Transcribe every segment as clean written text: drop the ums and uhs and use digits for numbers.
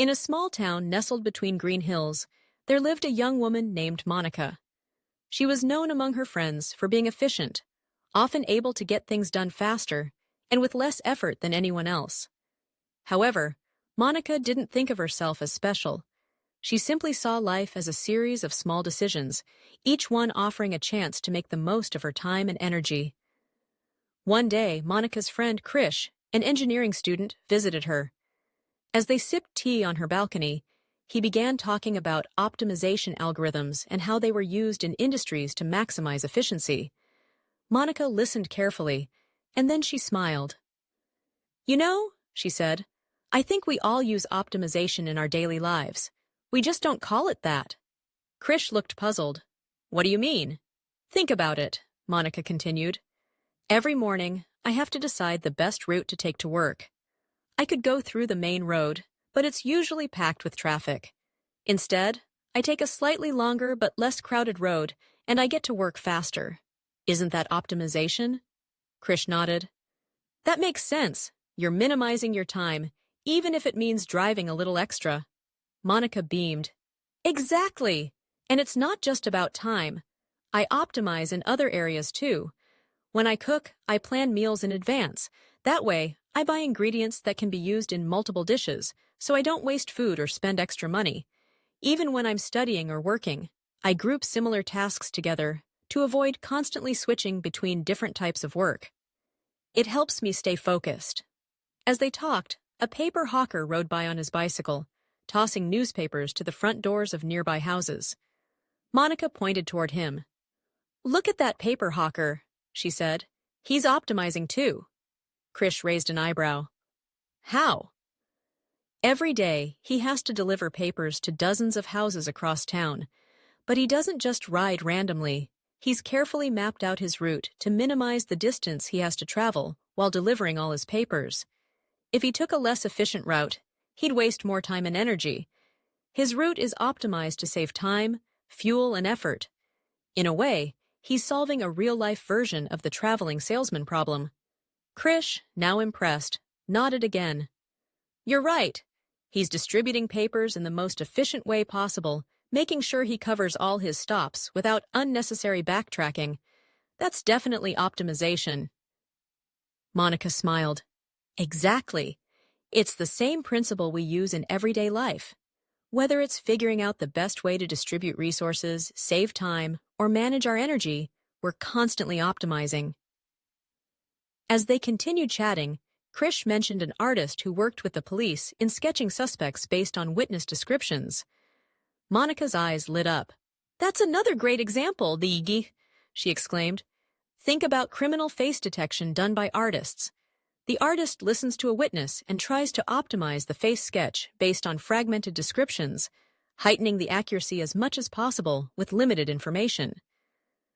In a small town nestled between green hills, there lived a young woman named Monica. She was known among her friends for being efficient, often able to get things done faster, and with less effort than anyone else. However, Monica didn't think of herself as special. She simply saw life as a series of small decisions, each one offering a chance to make the most of her time and energy. One day, Monica's friend Krish, an engineering student, visited her. As they sipped tea on her balcony, he began talking about optimization algorithms and how they were used in industries to maximize efficiency. Monica listened carefully, and then she smiled. "You know," she said, "I think we all use optimization in our daily lives. We just don't call it that." Krish looked puzzled. "What do you mean?" "Think about it," Monica continued. "Every morning, I have to decide the best route to take to work. I could go through the main road, but it's usually packed with traffic. Instead, I take a slightly longer but less crowded road, and I get to work faster. Isn't that optimization?" Krish nodded. "That makes sense. You're minimizing your time, even if it means driving a little extra." Monica beamed. "Exactly! And it's not just about time. I optimize in other areas too. When I cook, I plan meals in advance. That way, I buy ingredients that can be used in multiple dishes, so I don't waste food or spend extra money. Even when I'm studying or working, I group similar tasks together to avoid constantly switching between different types of work. It helps me stay focused." As they talked, a paper hawker rode by on his bicycle, tossing newspapers to the front doors of nearby houses. Monica pointed toward him. "Look at that paper hawker," she said. "He's optimizing too." Krish raised an eyebrow. "How?" "Every day, he has to deliver papers to dozens of houses across town. But he doesn't just ride randomly. He's carefully mapped out his route to minimize the distance he has to travel while delivering all his papers. If he took a less efficient route, he'd waste more time and energy. His route is optimized to save time, fuel, and effort. In a way, he's solving a real-life version of the traveling salesman problem." Krish, now impressed, nodded again. "You're right. He's distributing papers in the most efficient way possible, making sure he covers all his stops without unnecessary backtracking. That's definitely optimization." Monica smiled. "Exactly. It's the same principle we use in everyday life. Whether it's figuring out the best way to distribute resources, save time, or manage our energy, we're constantly optimizing." As they continued chatting, Krish mentioned an artist who worked with the police in sketching suspects based on witness descriptions. Monica's eyes lit up. "That's another great example, she exclaimed. "Think about criminal face detection done by artists. The artist listens to a witness and tries to optimize the face sketch based on fragmented descriptions, heightening the accuracy as much as possible with limited information.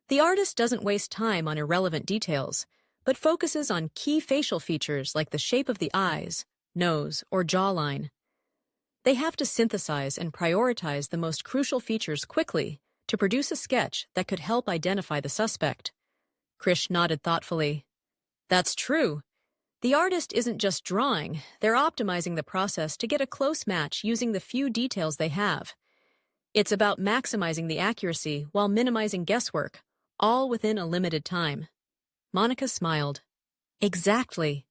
The artist doesn't waste time on irrelevant details, but focuses on key facial features like the shape of the eyes, nose, or jawline. They have to synthesize and prioritize the most crucial features quickly to produce a sketch that could help identify the suspect." Krish nodded thoughtfully. "That's true. The artist isn't just drawing, they're optimizing the process to get a close match using the few details they have. It's about maximizing the accuracy while minimizing guesswork, all within a limited time." Monica smiled. "Exactly.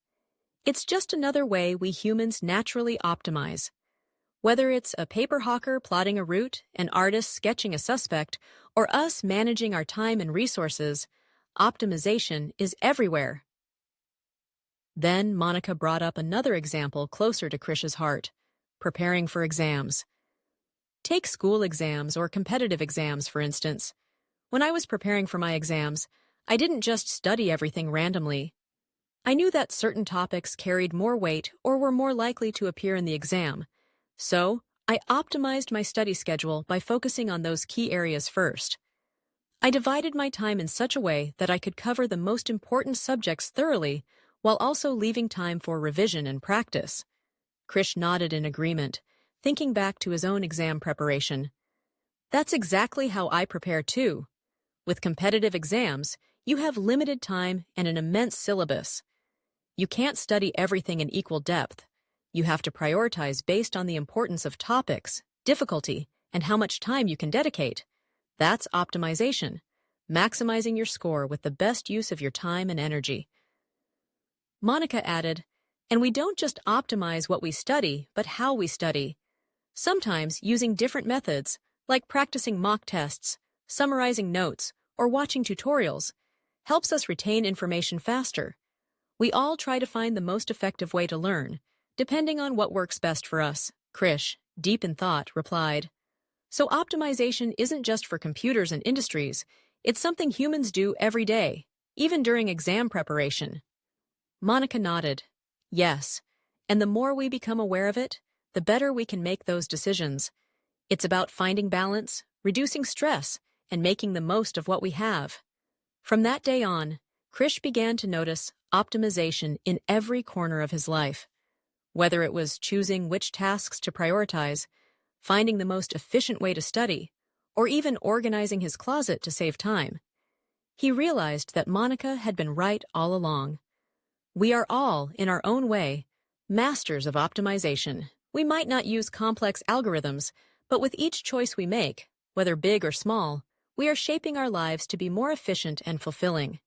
It's just another way we humans naturally optimize. Whether it's a paper hawker plotting a route, an artist sketching a suspect, or us managing our time and resources, optimization is everywhere." Then Monica brought up another example closer to Krish's heart: preparing for exams. Take school exams or competitive exams, for instance. When I was preparing for my exams, I didn't just study everything randomly. I knew that certain topics carried more weight or were more likely to appear in the exam. So, I optimized my study schedule by focusing on those key areas first. I divided my time in such a way that I could cover the most important subjects thoroughly while also leaving time for revision and practice. Krish nodded in agreement, thinking back to his own exam preparation. "That's exactly how I prepare too. With competitive exams, you have limited time and an immense syllabus. You can't study everything in equal depth. You have to prioritize based on the importance of topics, difficulty, and how much time you can dedicate. That's optimization, maximizing your score with the best use of your time and energy. Monica added, and we don't just optimize what we study, but how we study. Sometimes using different methods, like practicing mock tests, summarizing notes, or watching tutorials, helps us retain information faster. We all try to find the most effective way to learn, depending on what works best for us. Krish, deep in thought, replied, so optimization isn't just for computers and industries, it's something humans do every day, even during exam preparation. Monica nodded. Yes, and the more we become aware of it, the better we can make those decisions. It's about finding balance, reducing stress, and making the most of what we have. From that day on, Krish began to notice optimization in every corner of his life. Whether it was choosing which tasks to prioritize, finding the most efficient way to study, or even organizing his closet to save time, he realized that Monica had been right all along. We are all, in our own way, masters of optimization. We might not use complex algorithms, but with each choice we make, whether big or small, we are shaping our lives to be more efficient and fulfilling.